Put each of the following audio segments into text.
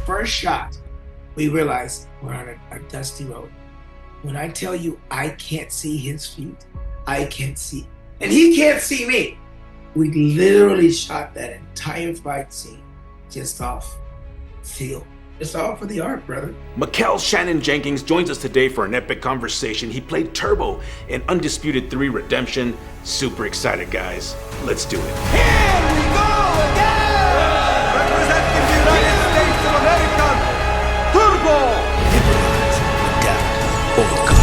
first shot, we realized we're on a dusty road. When I tell you I can't see his feet, I can't see, and he can't see me. We literally shot that entire fight scene just off feel. It's all for the art, brother. Mykel Shannon Jenkins joins us today for an epic conversation. He played Turbo in Undisputed 3 Redemption. Super excited, guys. Let's do it. Here we go again! Representing the United States of America, Turbo! Boyka.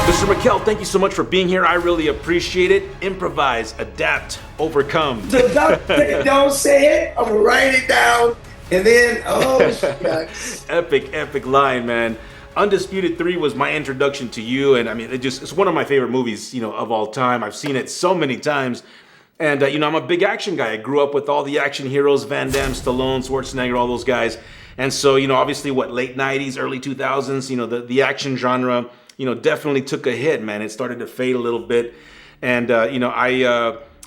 Mr. Mykel, thank you so much for being here. I really appreciate it. Improvise, adapt, overcome. Don't say it. I'm gonna write it down, and then Epic line, man. Undisputed 3 was my introduction to you, and I mean, it's one of my favorite movies, of all time. I've seen it so many times, and I'm a big action guy. I grew up with all the action heroes: Van Damme, Stallone, Schwarzenegger, all those guys. And so, obviously, late 90s, early 2000s, the action genre, definitely took a hit, man. It started to fade a little bit. And,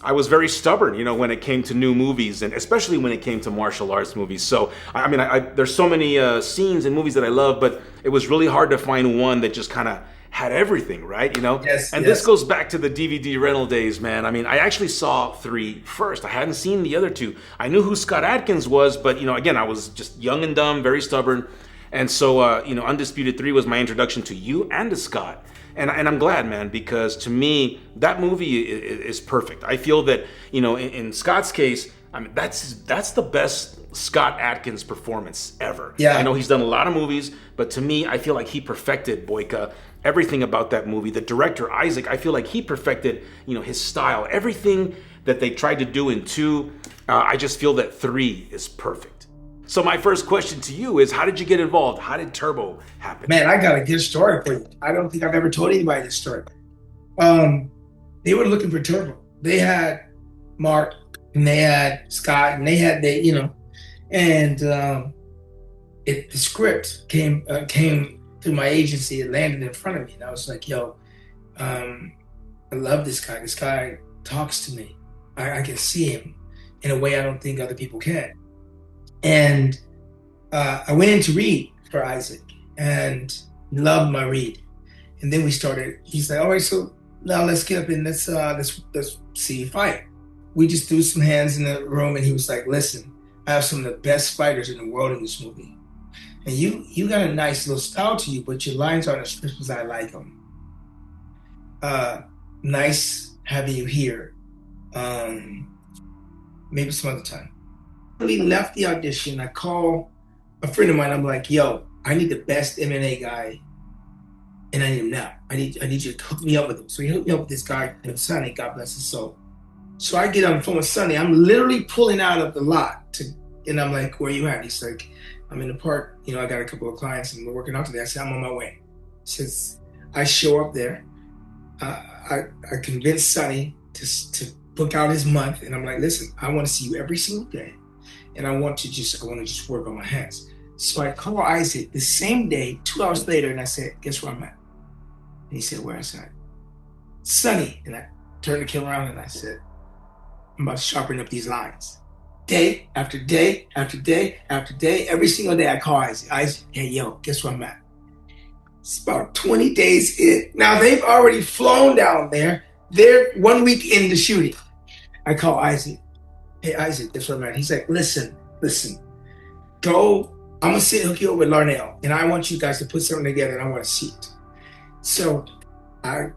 I was very stubborn, when it came to new movies, and especially when it came to martial arts movies. So, there's so many scenes and movies that I love, but it was really hard to find one that just kind of had everything, right? Yes, and this goes back to the DVD rental days, man. I actually saw 3 first. I hadn't seen the other 2. I knew who Scott Adkins was, but, again, I was just young and dumb, very stubborn. And so, Undisputed 3 was my introduction to you and to Scott. And I'm glad, man, because to me, that movie is perfect. I feel that, in Scott's case, that's the best Scott Adkins performance ever. Yeah. I know he's done a lot of movies, but to me, I feel like he perfected Boyka. Everything about that movie. The director, Isaac, I feel like he perfected, his style. Everything that they tried to do in 2, I just feel that 3 is perfect. So my first question to you is, how did you get involved? How did Turbo happen? Man, I got a good story for you. I don't think I've ever told anybody this story. They were looking for Turbo. They had Mark, and they had Scott, and they had and the script came through my agency. It landed in front of me, and I was like, "Yo, I love this guy. This guy talks to me. I can see him in a way I don't think other people can." And I went in to read for Isaac and loved my read. And then he's like, "All right, so now let's get up and let's see you fight." We just threw some hands in the room, and he was like, "Listen, I have some of the best fighters in the world in this movie. And you got a nice little style to you, but your lines aren't as crisp as I like them. Nice having you here. Maybe some other time." We left the audition. I call a friend of mine. I'm like, "Yo, I need the best MMA guy, and I need him now. I need you to hook me up with him." So he hooked me up with this guy named Sonny. God bless his soul. So I get on the phone with Sonny. I'm literally pulling out of the lot, and I'm like, "Where you at?" He's like, "I'm in the park. I got a couple of clients, and we're working out today." I said, "I'm on my way." Since I show up there, I convinced Sonny to book out his month, and I'm like, "Listen, I want to see you every single day. And I want to just work on my hands." So I call Isaac the same day, 2 hours later, and I said, "Guess where I'm at?" And he said, "Where?" I said, "Sonny." And I turned the camera around and I said, "I'm about to sharpen up these lines." Day after day after day after day, every single day I call Isaac. "Isaac, hey, yo, guess where I'm at?" It's about 20 days in. Now they've already flown down there. They're 1 week into shooting. I call Isaac. "Hey, Isaac, that's what I'm at." He's like, listen, go. I'm going to hook you up with Larnell, and I want you guys to put something together, and I want to see it. So I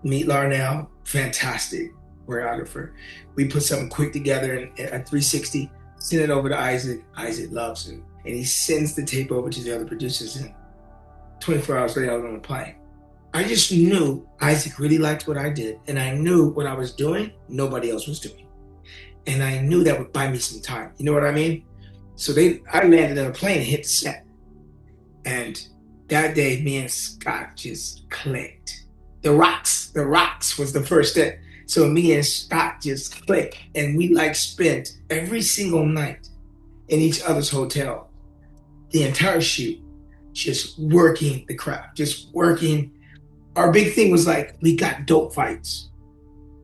meet Larnell, fantastic choreographer. We put something quick together at 360, send it over to Isaac. Isaac loves it, and he sends the tape over to the other producers, and 24 hours later, I was on the plane. I just knew Isaac really liked what I did, and I knew what I was doing, nobody else was doing. And I knew that would buy me some time. You know what I mean? So I landed on a plane and hit the set. And that day, me and Scott just clicked. The Rocks was the first day. So me and Scott just clicked. And we spent every single night in each other's hotel, the entire shoot, just working the craft, just working. Our big thing was we got dope fights.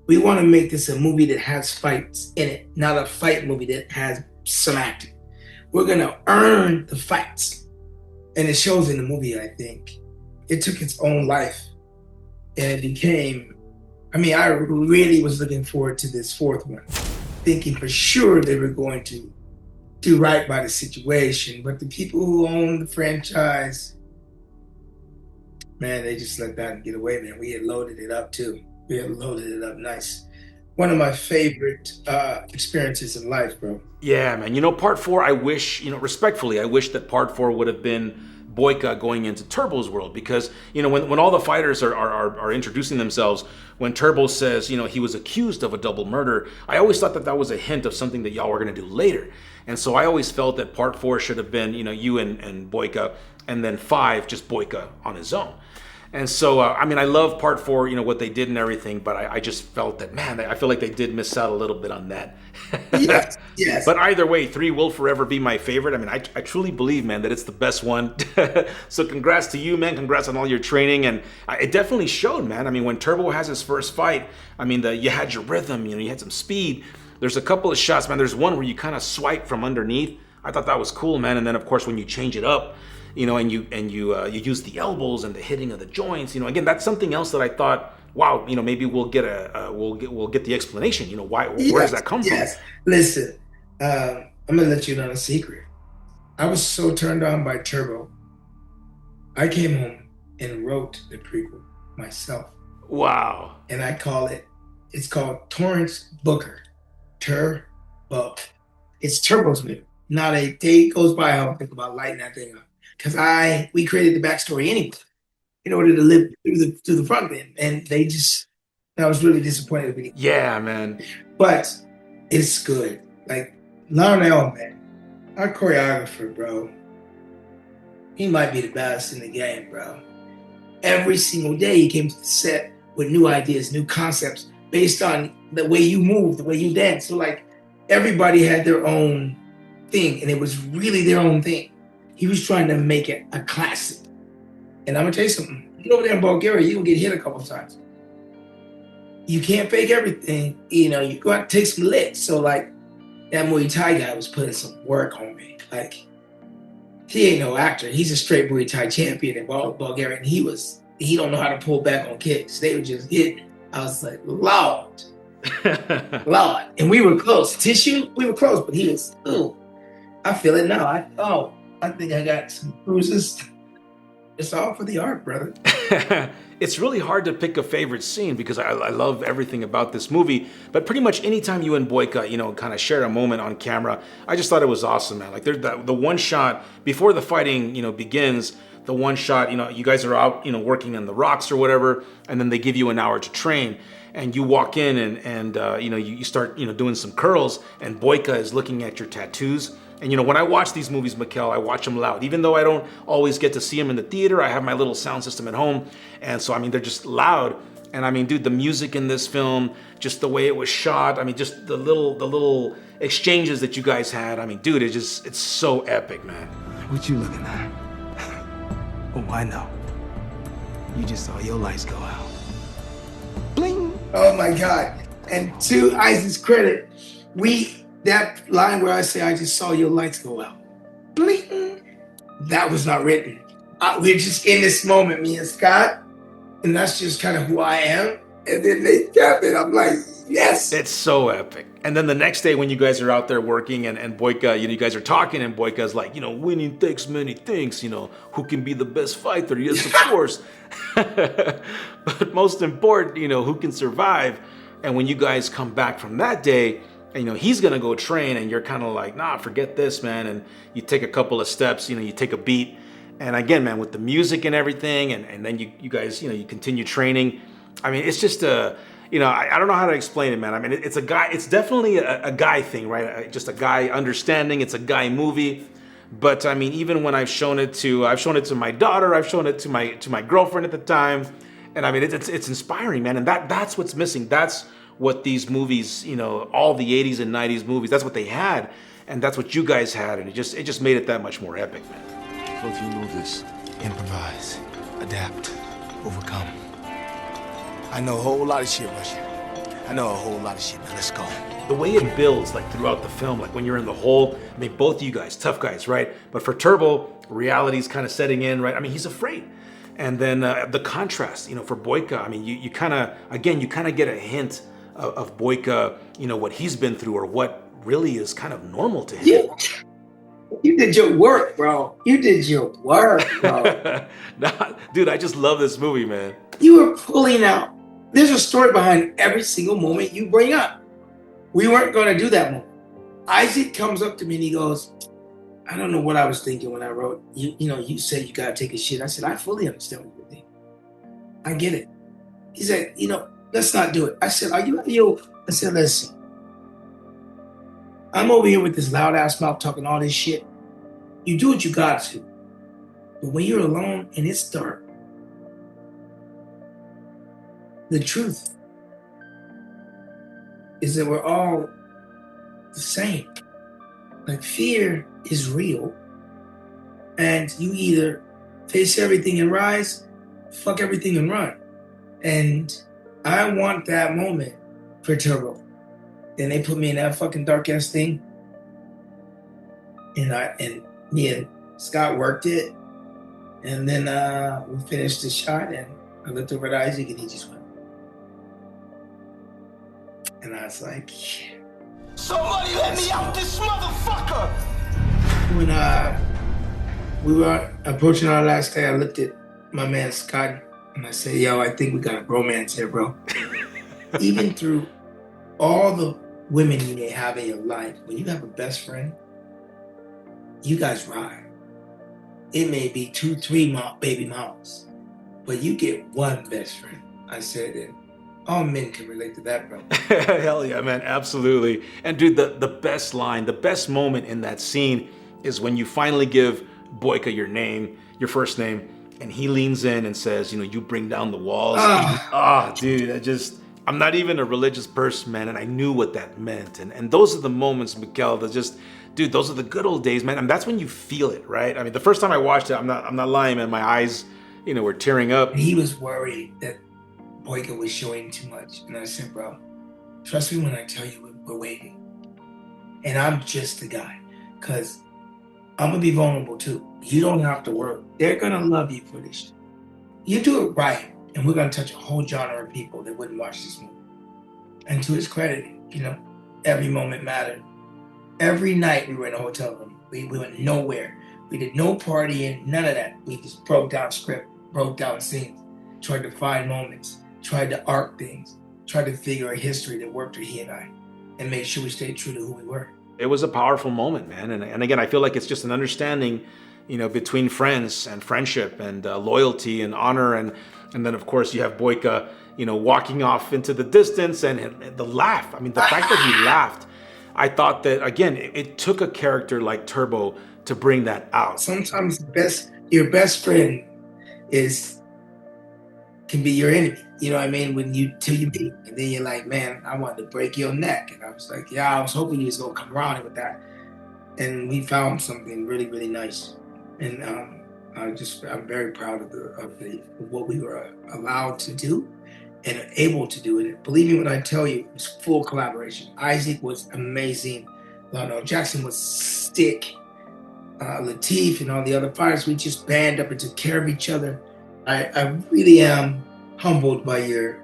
We want to make this a movie that has fights in it, not a fight movie that has some acting. We're going to earn the fights. And it shows in the movie, I think. It took its own life. And it became, I mean, I really was looking forward to this fourth one, thinking for sure they were going to do right by the situation. But the people who own the franchise, man, they just let that get away, man. We had loaded it up too. We had loaded it up nice. One of my favorite experiences in life, bro. Yeah, man. You know, part 4, I wish, you know, respectfully, I wish that part 4 would have been Boyka going into Turbo's world, because, you know, when all the fighters are introducing themselves, when Turbo says, you know, he was accused of a double murder, I always thought that that was a hint of something that y'all were going to do later. And so I always felt that part 4 should have been, you know, you and Boyka, and then 5, just Boyka on his own. And so, I mean, I love part 4, you know, what they did and everything, but I just felt that, man, I feel like they did miss out a little bit on that. Yes, yes. But either way, 3 will forever be my favorite. I mean, I truly believe, man, that it's the best one. So congrats to you, man. Congrats on all your training. And it definitely showed, man. I mean, when Turbo has his first fight, I mean, you had your rhythm, you know, you had some speed. There's a couple of shots, man. There's one where you kind of swipe from underneath. I thought that was cool, man. And then, of course, when you change it up, you know, and you use the elbows and the hitting of the joints, you know, again, that's something else that I thought, wow, you know, maybe we'll get the explanation, you know, why, where does that come from? Yes, listen, I'm gonna let you know a secret. I was so turned on by Turbo, I came home and wrote the prequel myself. Wow. And it's called Torrance Booker, Turbo. It's Turbo's movie. Not a day goes by I don't think about lighting that thing up. Because we created the backstory anyway in order to live through the front end. And I was really disappointed. Yeah, man. But it's good. Like, Larnell, man, our choreographer, bro, he might be the best in the game, bro. Every single day he came to the set with new ideas, new concepts based on the way you move, the way you dance. So, like, everybody had their own thing, and it was really their own thing. He was trying to make it a classic. And I'm gonna tell you something. You over there in Bulgaria, you're gonna get hit a couple of times. You can't fake everything. You know, you got to take some licks. So, like, that Muay Thai guy was putting some work on me. Like, he ain't no actor. He's a straight Muay Thai champion in Bulgaria. And he don't know how to pull back on kicks. They were just hitting. I was like, Lord. Lord. And we were close. Tissue, we were close, but he was, ooh. I feel it now. I think I got some bruises. It's all for the art, brother. It's really hard to pick a favorite scene because I love everything about this movie. But pretty much anytime you and Boyka, you know, kind of share a moment on camera, I just thought it was awesome, man. Like, there's the one shot before the fighting, you know, begins. The one shot, you know, you guys are out, you know, working on the rocks or whatever, and then they give you an hour to train. And you walk in and you know, you start, you know, doing some curls, and Boyka is looking at your tattoos. And, you know, when I watch these movies, Mykel, I watch them loud. Even though I don't always get to see them in the theater, I have my little sound system at home. And so, I mean, they're just loud. And I mean, dude, the music in this film, just the way it was shot, I mean, just the little exchanges that you guys had. I mean, dude, it's so epic, man. What you looking at? Oh, I know. You just saw your lights go out. Bling! Oh my God. And to Isaac's credit, that line where I say, I just saw your lights go out. Bling! That was not written. We're just in this moment, me and Scott, and that's just kind of who I am. And then they kept it. I'm like, yes. It's so epic. And then the next day when you guys are out there working and Boyka, you know, you guys are talking and Boyka's like, you know, winning takes many things, you know, who can be the best fighter? Yes, of course. But most important, you know, who can survive? And when you guys come back from that day, and, you know, he's going to go train and you're kind of like, nah, forget this, man. And you take a couple of steps, you know, you take a beat. And again, man, with the music and everything, and then you guys, you know, you continue training. I mean, it's just you know, I don't know how to explain it, man. I mean, it's definitely a guy thing, right? Just a guy understanding. It's a guy movie. But I mean, even when I've shown it to my daughter, I've shown it to my girlfriend at the time. And I mean, it's inspiring, man. And that's what's missing. That's what these movies, you know, all the 80s and 90s movies, that's what they had. And that's what you guys had. And it just made it that much more epic, man. Both you know this. Improvise, adapt, overcome. I know a whole lot of shit, Russia. I know a whole lot of shit, man. Let's go. The way it builds, like throughout the film, like when you're in the hole, I mean, both you guys, tough guys, right? But for Turbo, reality's kind of setting in, right? I mean, he's afraid. And then the contrast, for Boyka, I mean, you kind of get a hint of Boyka, what he's been through or what really is kind of normal to him. You did your work, bro. You did your work, bro. Nah, dude, I just love this movie, man. You were pulling out. There's a story behind every single moment you bring up. We weren't going to do that moment. Isaac comes up to me and he goes, I don't know what I was thinking when I wrote, you said you got to take a shit. I said, I fully understand what you're thinking. I get it. He said, let's not do it. I said, are you? I said, listen. I'm over here with this loud ass mouth talking all this shit. You do what you got to. But when you're alone and it's dark, the truth is that we're all the same. Like, fear is real. And you either face everything and rise, fuck everything and run. And I want that moment for Turbo. Then they put me in that fucking dark ass thing. And me and Scott worked it. And then we finished the shot and I looked over at Isaac and he just went. And I was like, yeah. Somebody let me out, this motherfucker! When we were approaching our last day, I looked at my man Scott and I said, yo, I think we got a bromance here, bro. Even through all the women you may have in your life, when you have a best friend, you guys ride. It may be 2, 3 baby mamas, but you get one best friend. I said, and all men can relate to that, bro. Hell yeah, man, absolutely. And dude, the best line, the best moment in that scene is when you finally give Boyka your name, your first name, and he leans in and says, you bring down the walls. Dude, I'm not even a religious person, man, and I knew what that meant. And those are the moments, Mykel, that just, dude, those are the good old days, man. And that's when you feel it, right? I mean, the first time I watched it, I'm not lying, man, my eyes, were tearing up. He was worried that Boyka was showing too much. And I said, bro, trust me when I tell you we're waiting. And I'm just the guy, because I'm going to be vulnerable too. You don't have to worry. They're going to love you for this shit. You do it right, and we're going to touch a whole genre of people that wouldn't watch this movie. And to his credit, every moment mattered. Every night we were in a hotel room. We went nowhere. We did no partying, none of that. We just broke down script, broke down scenes, tried to find moments, tried to arc things, tried to figure a history that worked for he and I, and make sure we stayed true to who we were. It was a powerful moment, man. And again, I feel like it's just an understanding, between friends and friendship and loyalty and honor. And then, of course, you have Boyka, walking off into the distance and the laugh. I mean, the fact that he laughed, I thought that, again, it took a character like Turbo to bring that out. Sometimes your best friend can be your enemy. You know what I mean? Till you meet, and then you're like, man, I wanted to break your neck. And I was like, yeah, I was hoping you was gonna come around with that. And we found something really, really nice. And I'm very proud of what we were allowed to do and able to do it. Believe me when I tell you, it was full collaboration. Isaac was amazing. Larnell Jackson was sick. Lateef and all the other fighters, we just band up and took care of each other. I really am humbled by the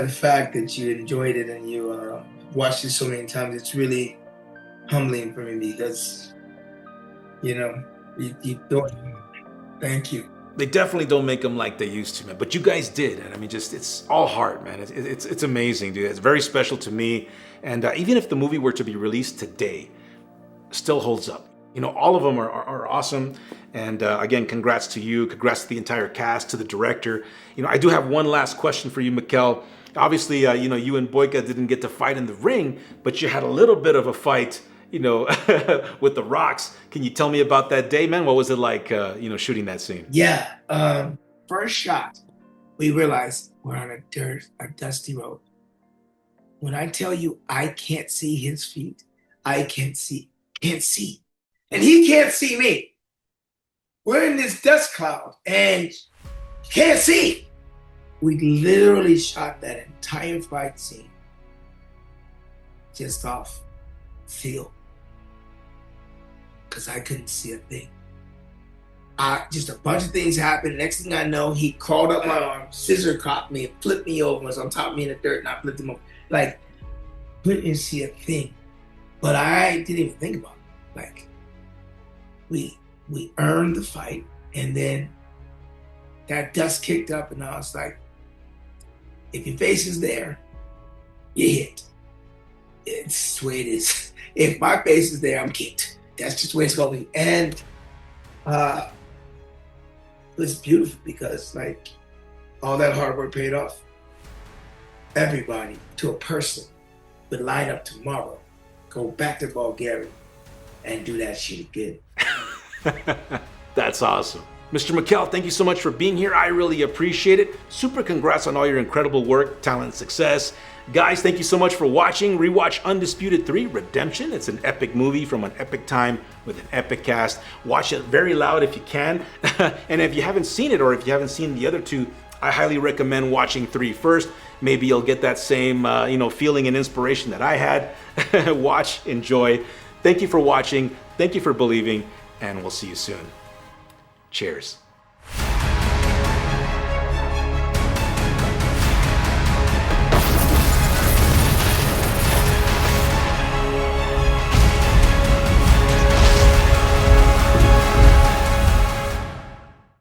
fact that you enjoyed it and you watched it so many times. It's really humbling for me because, you don't. Thank you. They definitely don't make them like they used to, man. But you guys did, and I mean, it's all heart, man. It's amazing, dude. It's very special to me. And even if the movie were to be released today, still holds up. All of them are awesome. And again, congrats to you. Congrats to the entire cast, to the director. I do have one last question for you, Mykel. Obviously, you and Boyka didn't get to fight in the ring, but you had a little bit of a fight, with the rocks. Can you tell me about that day, man? What was it like, shooting that scene? Yeah. First shot, we realized we're on a dusty road. When I tell you I can't see his feet, I can't see. And he can't see me. We're in this dust cloud and can't see. We literally shot that entire fight scene just off feel, because I couldn't see a thing. Just a bunch of things happened. Next thing I know, he crawled up my arm, scissor caught me, and flipped me over. Was on top of me in the dirt, and I flipped him over. Like, couldn't see a thing. But I didn't even think about it. Like, we earned the fight, and then that dust kicked up, and I was like, if your face is there, you hit. It's the way it is. If my face is there, I'm kicked. That's just the way it's going to be. And it was beautiful because, like, all that hard work paid off. Everybody, to a person, would line up tomorrow, go back to Bulgaria, and do that shit again. That's awesome. Mr. Mykel, thank you so much for being here. I really appreciate it. Super congrats on all your incredible work, talent, and success. Guys, thank you so much for watching. Rewatch Undisputed 3 Redemption. It's an epic movie from an epic time with an epic cast. Watch it very loud if you can. And if you haven't seen it, or if you haven't seen the other two, I highly recommend watching 3 first. Maybe you'll get that same feeling and inspiration that I had. Watch, enjoy. Thank you for watching. Thank you for believing, and we'll see you soon. Cheers.